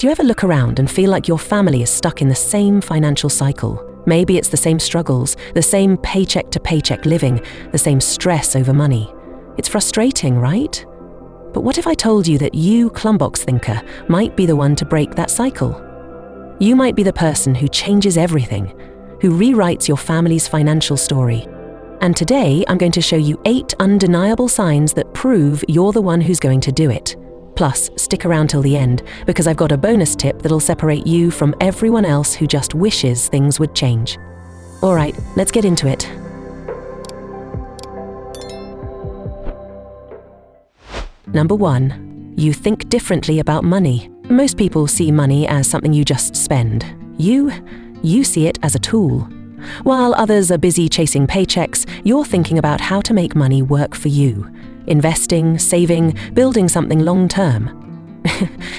Do you ever look around and feel like your family is stuck in the same financial cycle? Maybe it's the same struggles, the same paycheck-to-paycheck living, the same stress over money. It's frustrating, right? But what if I told you that you, Klumbox thinker, might be the one to break that cycle? You might be the person who changes everything, who rewrites your family's financial story. And today, I'm going to show you 8 undeniable signs that prove you're the one who's going to do it. Plus, stick around till the end, because I've got a bonus tip that'll separate you from everyone else who just wishes things would change. All right, let's get into it. Number 1, you think differently about money. Most people see money as something you just spend. You see it as a tool. While others are busy chasing paychecks, you're thinking about how to make money work for you. Investing, saving, building something long-term.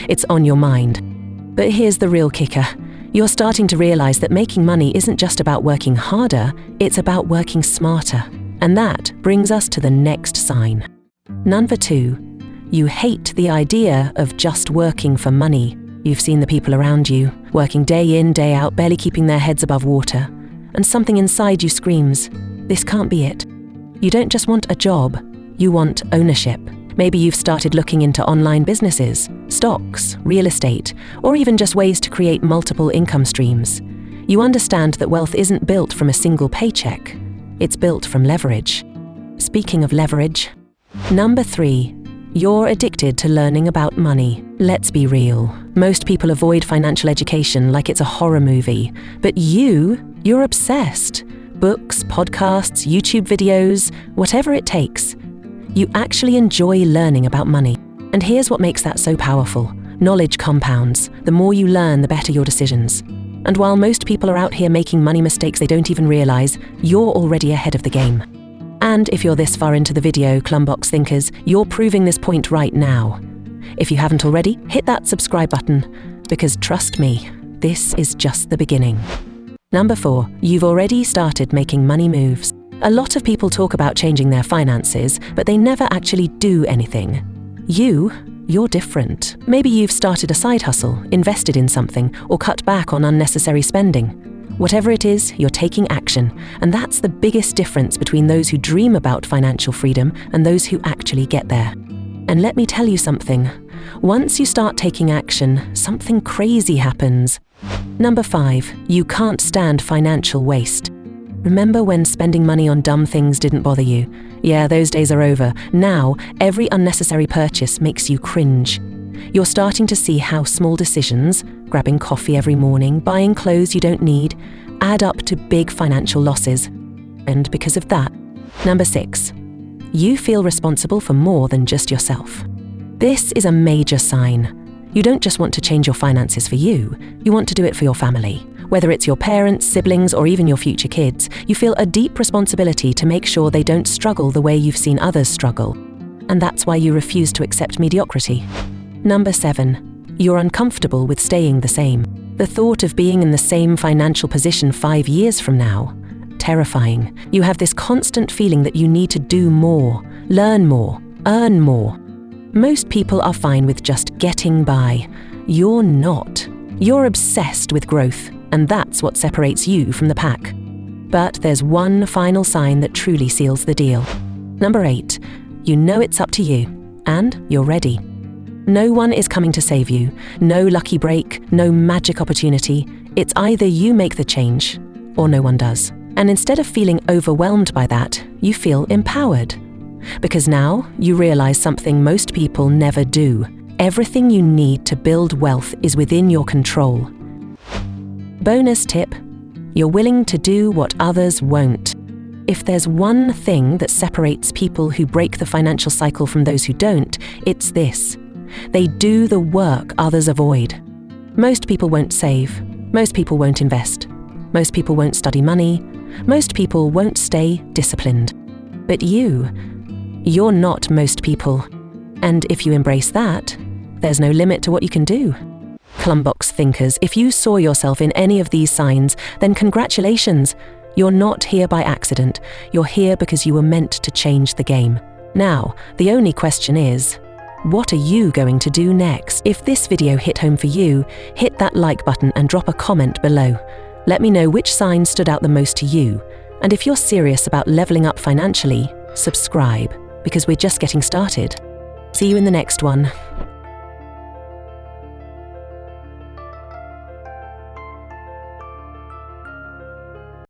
It's on your mind. But here's the real kicker. You're starting to realize that making money isn't just about working harder, it's about working smarter. And that brings us to the next sign. Number 2, you hate the idea of just working for money. You've seen the people around you, working day in, day out, barely keeping their heads above water. And something inside you screams, this can't be it. You don't just want a job, you want ownership. Maybe you've started looking into online businesses, stocks, real estate, or even just ways to create multiple income streams. You understand that wealth isn't built from a single paycheck. It's built from leverage. Speaking of leverage, number 3, you're addicted to learning about money. Let's be real. Most people avoid financial education like it's a horror movie, but you're obsessed. Books, podcasts, YouTube videos, whatever it takes. You actually enjoy learning about money. And here's what makes that so powerful. Knowledge compounds. The more you learn, the better your decisions. And while most people are out here making money mistakes they don't even realize, you're already ahead of the game. And if you're this far into the video, Klumbox thinkers, you're proving this point right now. If you haven't already, hit that subscribe button, because trust me, this is just the beginning. Number 4, you've already started making money moves. A lot of people talk about changing their finances, but they never actually do anything. You're different. Maybe you've started a side hustle, invested in something, or cut back on unnecessary spending. Whatever it is, you're taking action, and that's the biggest difference between those who dream about financial freedom and those who actually get there. And let me tell you something. Once you start taking action, something crazy happens. Number 5, you can't stand financial waste. Remember when spending money on dumb things didn't bother you? Yeah, those days are over. Now, every unnecessary purchase makes you cringe. You're starting to see how small decisions, grabbing coffee every morning, buying clothes you don't need, add up to big financial losses. And because of that, number 6, you feel responsible for more than just yourself. This is a major sign. You don't just want to change your finances for you want to do it for your family. Whether it's your parents, siblings, or even your future kids, you feel a deep responsibility to make sure they don't struggle the way you've seen others struggle. And that's why you refuse to accept mediocrity. Number 7, you're uncomfortable with staying the same. The thought of being in the same financial position 5 years from now, terrifying. You have this constant feeling that you need to do more, learn more, earn more. Most people are fine with just getting by. You're not. You're obsessed with growth, and that's what separates you from the pack. But there's one final sign that truly seals the deal. Number 8, you know it's up to you, and you're ready. No one is coming to save you. No lucky break, no magic opportunity. It's either you make the change, or no one does. And instead of feeling overwhelmed by that, you feel empowered. Because now you realize something most people never do. Everything you need to build wealth is within your control. Bonus tip, you're willing to do what others won't. If there's one thing that separates people who break the financial cycle from those who don't, it's this. They do the work others avoid. Most people won't save. Most people won't invest. Most people won't study money. Most people won't stay disciplined. But you're not most people. And if you embrace that, there's no limit to what you can do. Klumbox thinkers, if you saw yourself in any of these signs, then congratulations. You're not here by accident. You're here because you were meant to change the game. Now, the only question is, What are you going to do next? If this video hit home for you, hit that like button and drop a comment below. Let me know which sign stood out the most to you. And if you're serious about leveling up financially, subscribe, because we're just getting started. See you in the next one.